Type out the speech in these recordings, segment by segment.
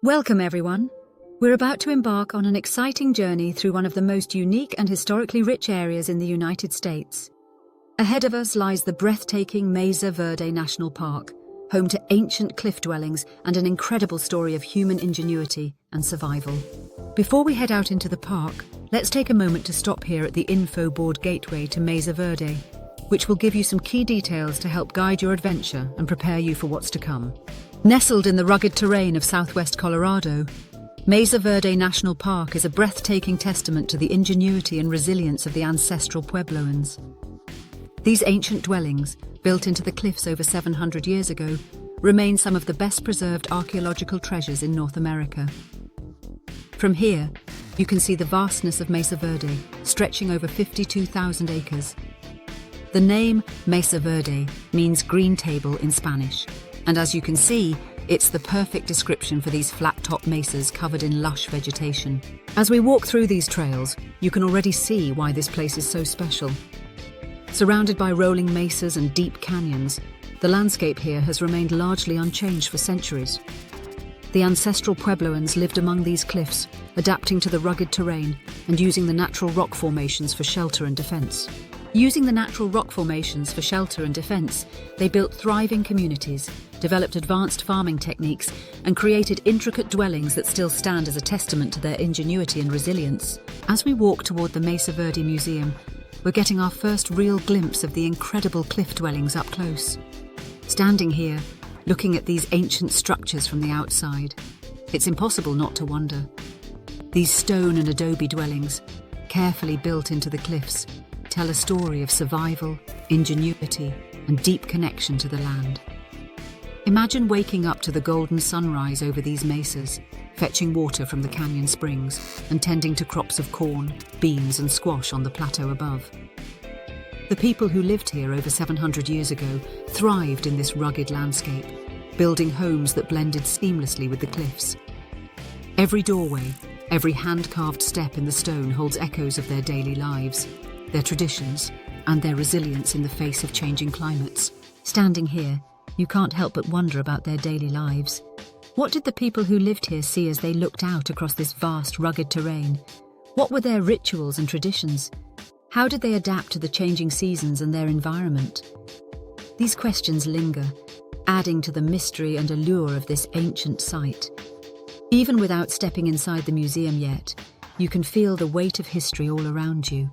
Welcome, everyone. We're about to embark on an exciting journey through one of the most unique and historically rich areas in the United States. Ahead of us lies the breathtaking Mesa Verde National Park, home to ancient cliff dwellings and an incredible story of human ingenuity and survival. Before we head out into the park, let's take a moment to stop here at the info board gateway to Mesa Verde, which will give you some key details to help guide your adventure and prepare you for what's to come. Nestled in the rugged terrain of southwest Colorado, Mesa Verde National Park is a breathtaking testament to the ingenuity and resilience of the Ancestral Puebloans. These ancient dwellings, built into the cliffs over 700 years ago, remain some of the best preserved archaeological treasures in North America. From here, you can see the vastness of Mesa Verde, stretching over 52,000 acres. The name Mesa Verde means green table in Spanish, and as you can see, it's the perfect description for these flat-top mesas covered in lush vegetation. As we walk through these trails, you can already see why this place is so special. Surrounded by rolling mesas and deep canyons, the landscape here has remained largely unchanged for centuries. The Ancestral Puebloans lived among these cliffs, adapting to the rugged terrain and using the natural rock formations for shelter and defense. They built thriving communities, developed advanced farming techniques, and created intricate dwellings that still stand as a testament to their ingenuity and resilience. As we walk toward the Mesa Verde Museum, we're getting our first real glimpse of the incredible cliff dwellings up close. Standing here, looking at these ancient structures from the outside, it's impossible not to wonder. These stone and adobe dwellings, carefully built into the cliffs, tell a story of survival, ingenuity, and deep connection to the land. Imagine waking up to the golden sunrise over these mesas, fetching water from the canyon springs, and tending to crops of corn, beans, and squash on the plateau above. The people who lived here over 700 years ago thrived in this rugged landscape, building homes that blended seamlessly with the cliffs. Every doorway, every hand-carved step in the stone holds echoes of their daily lives, their traditions, and their resilience in the face of changing climates. Standing here, you can't help but wonder about their daily lives. What did the people who lived here see as they looked out across this vast, rugged terrain? What were their rituals and traditions? How did they adapt to the changing seasons and their environment? These questions linger, adding to the mystery and allure of this ancient site. Even without stepping inside the museum yet, you can feel the weight of history all around you.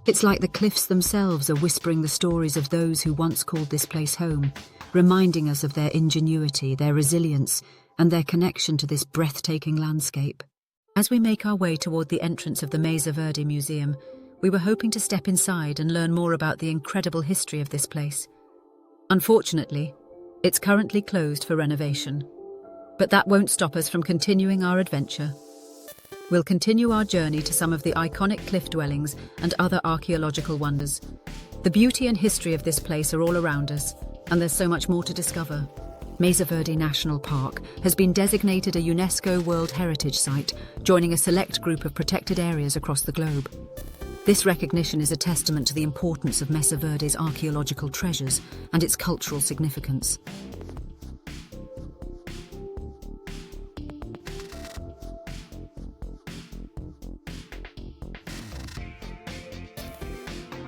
It's like the cliffs themselves are whispering the stories of those who once called this place home, reminding us of their ingenuity, their resilience, and their connection to this breathtaking landscape. As we make our way toward the entrance of the Mesa Verde Museum, we were hoping to step inside and learn more about the incredible history of this place. Unfortunately, it's currently closed for renovation. But that won't stop us from continuing our adventure. We'll continue our journey to some of the iconic cliff dwellings and other archaeological wonders. The beauty and history of this place are all around us, and there's so much more to discover. Mesa Verde National Park has been designated a UNESCO World Heritage Site, joining a select group of protected areas across the globe. This recognition is a testament to the importance of Mesa Verde's archaeological treasures and its cultural significance.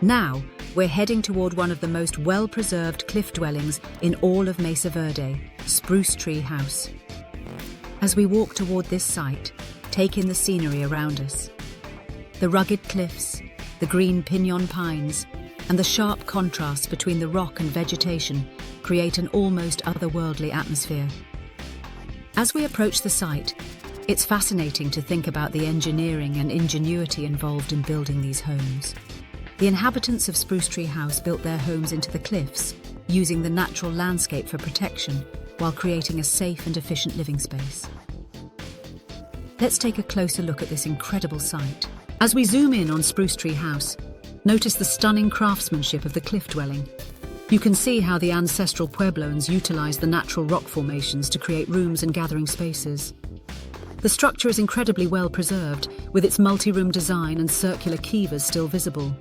Now, we're heading toward one of the most well-preserved cliff dwellings in all of Mesa Verde, Spruce Tree House. As we walk toward this site, take in the scenery around us. The rugged cliffs, the green pinon pines, and the sharp contrast between the rock and vegetation create an almost otherworldly atmosphere. As we approach the site, it's fascinating to think about the engineering and ingenuity involved in building these homes. The inhabitants of Spruce Tree House built their homes into the cliffs, using the natural landscape for protection while creating a safe and efficient living space. Let's take a closer look at this incredible site. As we zoom in on Spruce Tree House, notice the stunning craftsmanship of the cliff dwelling. You can see how the Ancestral Puebloans utilized the natural rock formations to create rooms and gathering spaces. The structure is incredibly well preserved, with its multi-room design and circular kivas still visible.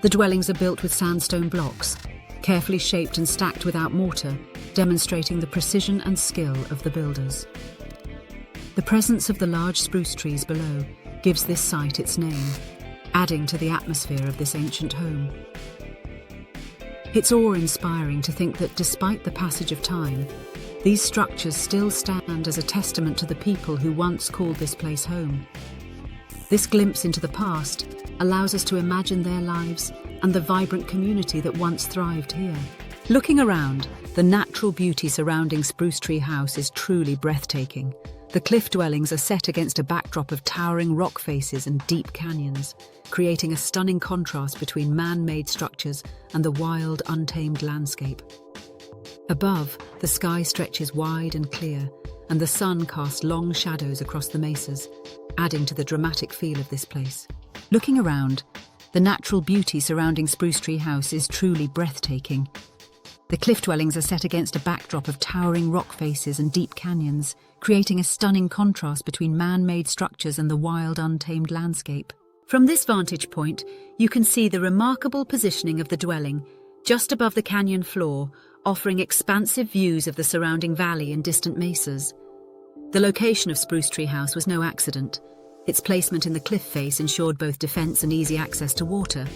The dwellings are built with sandstone blocks, carefully shaped and stacked without mortar, demonstrating the precision and skill of the builders. The presence of the large spruce trees below gives this site its name, adding to the atmosphere of this ancient home. It's awe-inspiring to think that despite the passage of time, these structures still stand as a testament to the people who once called this place home. This glimpse into the past allows us to imagine their lives and the vibrant community that once thrived here. Looking around, the natural beauty surrounding Spruce Tree House is truly breathtaking. The cliff dwellings are set against a backdrop of towering rock faces and deep canyons, creating a stunning contrast between man-made structures and the wild, untamed landscape. Above, the sky stretches wide and clear, and the sun casts long shadows across the mesas, adding to the dramatic feel of this place. Looking around, the natural beauty surrounding Spruce Tree House is truly breathtaking. The cliff dwellings are set against a backdrop of towering rock faces and deep canyons, creating a stunning contrast between man-made structures and the wild, untamed landscape. From this vantage point, you can see the remarkable positioning of the dwelling, just above the canyon floor, offering expansive views of the surrounding valley and distant mesas. The location of Spruce Tree House was no accident. Its placement in the cliff face ensured both defense and easy access to water,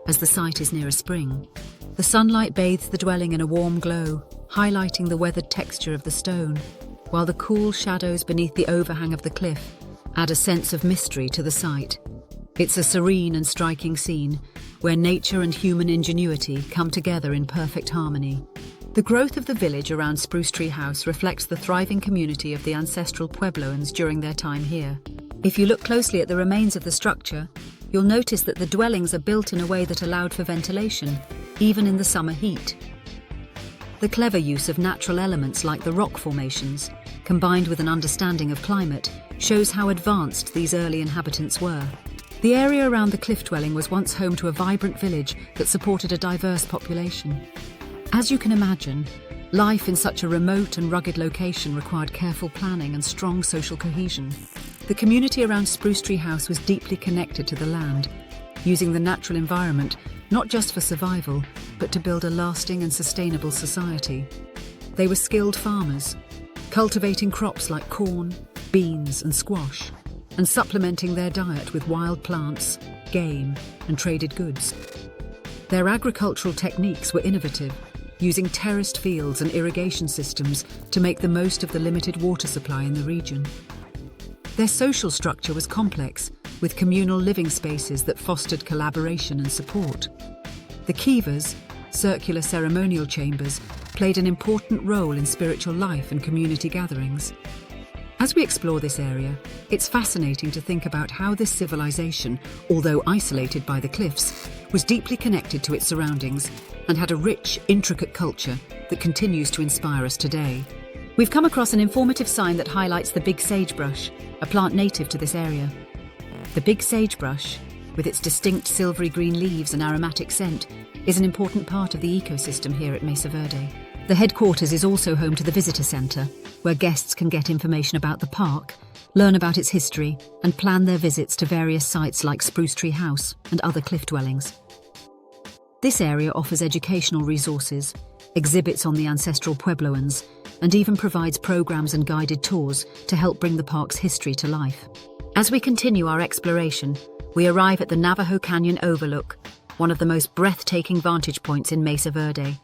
as the site is near a spring. The sunlight bathes the dwelling in a warm glow, highlighting the weathered texture of the stone, while the cool shadows beneath the overhang of the cliff add a sense of mystery to the site. It's a serene and striking scene, where nature and human ingenuity come together in perfect harmony. The growth of the village around Spruce Tree House reflects the thriving community of the Ancestral Puebloans during their time here. If you look closely at the remains of the structure, you'll notice that the dwellings are built in a way that allowed for ventilation, even in the summer heat. The clever use of natural elements like the rock formations, combined with an understanding of climate, shows how advanced these early inhabitants were. The area around the cliff dwelling was once home to a vibrant village that supported a diverse population. As you can imagine, life in such a remote and rugged location required careful planning and strong social cohesion. The community around Spruce Tree House was deeply connected to the land, using the natural environment not just for survival, but to build a lasting and sustainable society. They were skilled farmers, cultivating crops like corn, beans, and squash, and supplementing their diet with wild plants, game, and traded goods. Their agricultural techniques were innovative, using terraced fields and irrigation systems to make the most of the limited water supply in the region. Their social structure was complex, with communal living spaces that fostered collaboration and support. The kivas, circular ceremonial chambers, played an important role in spiritual life and community gatherings. As we explore this area, it's fascinating to think about how this civilization, although isolated by the cliffs, was deeply connected to its surroundings and had a rich, intricate culture that continues to inspire us today. We've come across an informative sign that highlights the big sagebrush, a plant native to this area. The big sagebrush, with its distinct silvery green leaves and aromatic scent, is an important part of the ecosystem here at Mesa Verde. The headquarters is also home to the visitor centre, where guests can get information about the park, learn about its history, and plan their visits to various sites like Spruce Tree House and other cliff dwellings. This area offers educational resources, exhibits on the Ancestral Puebloans, and even provides programs and guided tours to help bring the park's history to life. As we continue our exploration, we arrive at the Navajo Canyon Overlook, one of the most breathtaking vantage points in Mesa Verde.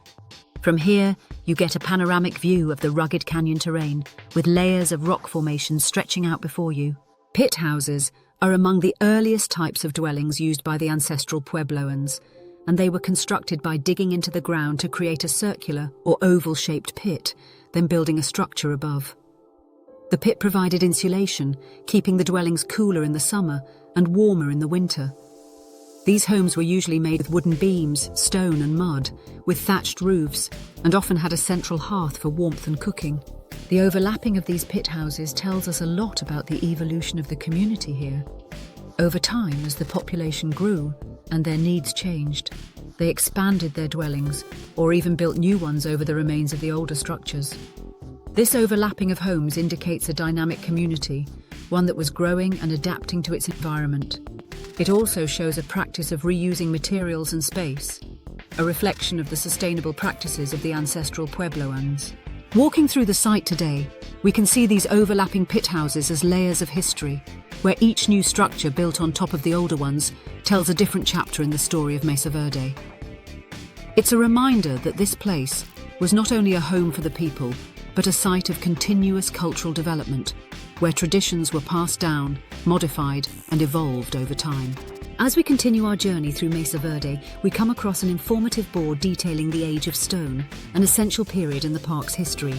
From here, you get a panoramic view of the rugged canyon terrain, with layers of rock formations stretching out before you. Pit houses are among the earliest types of dwellings used by the Ancestral Puebloans, and they were constructed by digging into the ground to create a circular or oval-shaped pit, then building a structure above. The pit provided insulation, keeping the dwellings cooler in the summer and warmer in the winter. These homes were usually made with wooden beams, stone and mud, with thatched roofs, and often had a central hearth for warmth and cooking. The overlapping of these pit houses tells us a lot about the evolution of the community here. Over time, as the population grew and their needs changed, they expanded their dwellings or even built new ones over the remains of the older structures. This overlapping of homes indicates a dynamic community, one that was growing and adapting to its environment. It also shows a practice of reusing materials and space, a reflection of the sustainable practices of the Ancestral Puebloans. Walking through the site today, we can see these overlapping pit houses as layers of history, where each new structure built on top of the older ones tells a different chapter in the story of Mesa Verde. It's a reminder that this place was not only a home for the people, but a site of continuous cultural development, where traditions were passed down, modified, and evolved over time. As we continue our journey through Mesa Verde, we come across an informative board detailing the age of stone, an essential period in the park's history.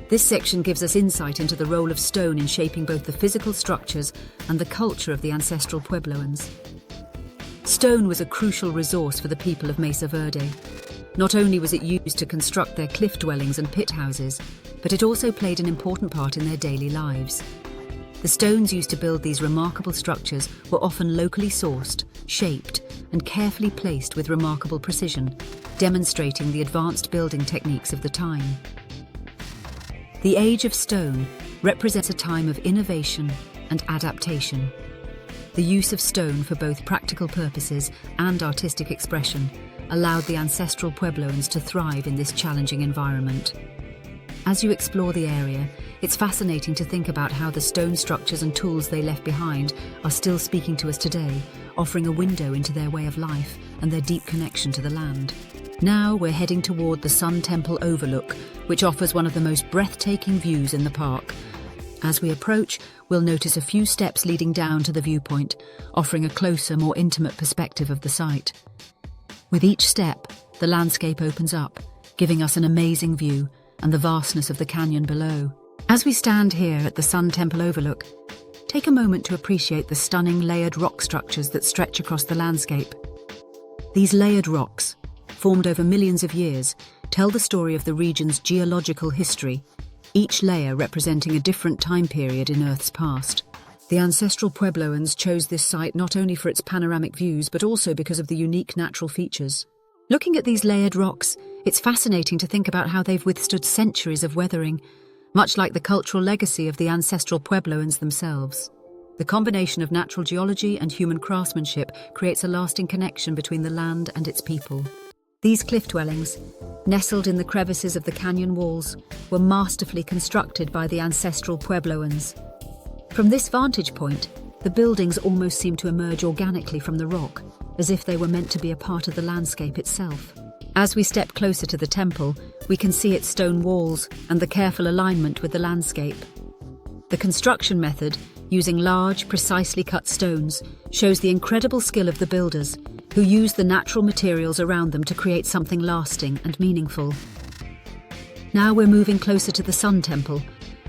This section gives us insight into the role of stone in shaping both the physical structures and the culture of the Ancestral Puebloans. Stone was a crucial resource for the people of Mesa Verde. Not only was it used to construct their cliff dwellings and pit houses, but it also played an important part in their daily lives. The stones used to build these remarkable structures were often locally sourced, shaped, and carefully placed with remarkable precision, demonstrating the advanced building techniques of the time. The age of stone represents a time of innovation and adaptation. The use of stone for both practical purposes and artistic expression allowed the Ancestral Puebloans to thrive in this challenging environment. As you explore the area, it's fascinating to think about how the stone structures and tools they left behind are still speaking to us today, offering a window into their way of life and their deep connection to the land. Now we're heading toward the Sun Temple Overlook, which offers one of the most breathtaking views in the park. As we approach, we'll notice a few steps leading down to the viewpoint, offering a closer, more intimate perspective of the site. With each step, the landscape opens up, giving us an amazing view and the vastness of the canyon below. As we stand here at the Sun Temple Overlook, take a moment to appreciate the stunning layered rock structures that stretch across the landscape. These layered rocks, formed over millions of years, tell the story of the region's geological history, each layer representing a different time period in Earth's past. The Ancestral Puebloans chose this site not only for its panoramic views, but also because of the unique natural features. Looking at these layered rocks, it's fascinating to think about how they've withstood centuries of weathering, much like the cultural legacy of the Ancestral Puebloans themselves. The combination of natural geology and human craftsmanship creates a lasting connection between the land and its people. These cliff dwellings, nestled in the crevices of the canyon walls, were masterfully constructed by the Ancestral Puebloans. From this vantage point, the buildings almost seem to emerge organically from the rock, as if they were meant to be a part of the landscape itself. As we step closer to the temple, we can see its stone walls and the careful alignment with the landscape. The construction method, using large, precisely cut stones, shows the incredible skill of the builders, who used the natural materials around them to create something lasting and meaningful. Now we're moving closer to the Sun Temple,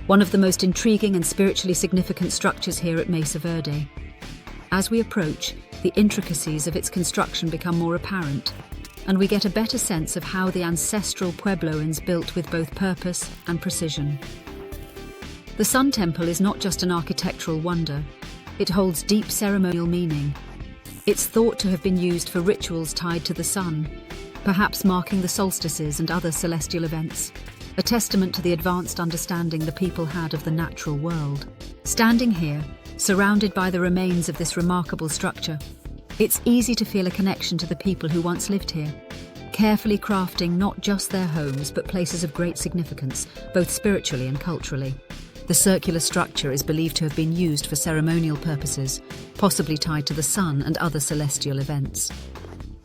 one of the most intriguing and spiritually significant structures here at Mesa Verde. As we approach, the intricacies of its construction become more apparent, and we get a better sense of how the Ancestral Puebloans built with both purpose and precision. The Sun Temple is not just an architectural wonder, it holds deep ceremonial meaning. It's thought to have been used for rituals tied to the sun, perhaps marking the solstices and other celestial events, a testament to the advanced understanding the people had of the natural world. Standing here, surrounded by the remains of this remarkable structure, it's easy to feel a connection to the people who once lived here, carefully crafting not just their homes but places of great significance, both spiritually and culturally. The circular structure is believed to have been used for ceremonial purposes, possibly tied to the sun and other celestial events.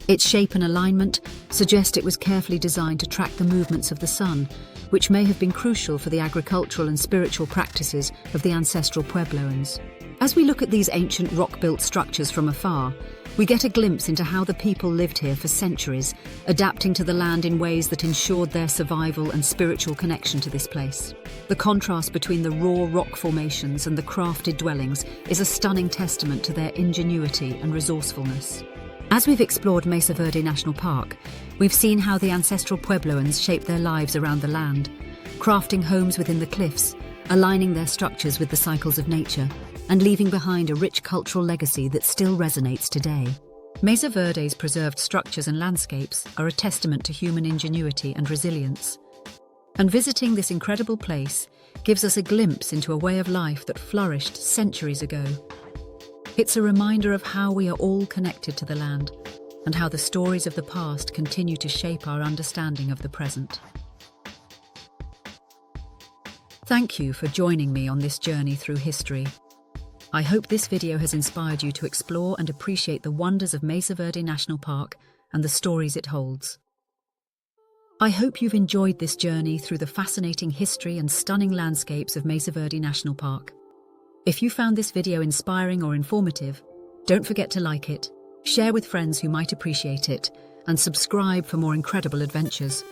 Its shape and alignment suggest it was carefully designed to track the movements of the sun, which may have been crucial for the agricultural and spiritual practices of the Ancestral Puebloans. As we look at these ancient rock-built structures from afar, we get a glimpse into how the people lived here for centuries, adapting to the land in ways that ensured their survival and spiritual connection to this place. The contrast between the raw rock formations and the crafted dwellings is a stunning testament to their ingenuity and resourcefulness. As we've explored Mesa Verde National Park, we've seen how the Ancestral Puebloans shaped their lives around the land, crafting homes within the cliffs, aligning their structures with the cycles of nature, and leaving behind a rich cultural legacy that still resonates today. Mesa Verde's preserved structures and landscapes are a testament to human ingenuity and resilience. And visiting this incredible place gives us a glimpse into a way of life that flourished centuries ago. It's a reminder of how we are all connected to the land and how the stories of the past continue to shape our understanding of the present. Thank you for joining me on this journey through history. I hope this video has inspired you to explore and appreciate the wonders of Mesa Verde National Park and the stories it holds. I hope you've enjoyed this journey through the fascinating history and stunning landscapes of Mesa Verde National Park. If you found this video inspiring or informative, don't forget to like it, share with friends who might appreciate it, and subscribe for more incredible adventures.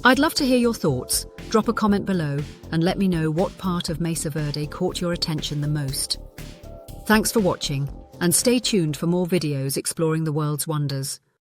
I'd love to hear your thoughts. Drop a comment below and let me know what part of Mesa Verde caught your attention the most. Thanks for watching, and stay tuned for more videos exploring the world's wonders.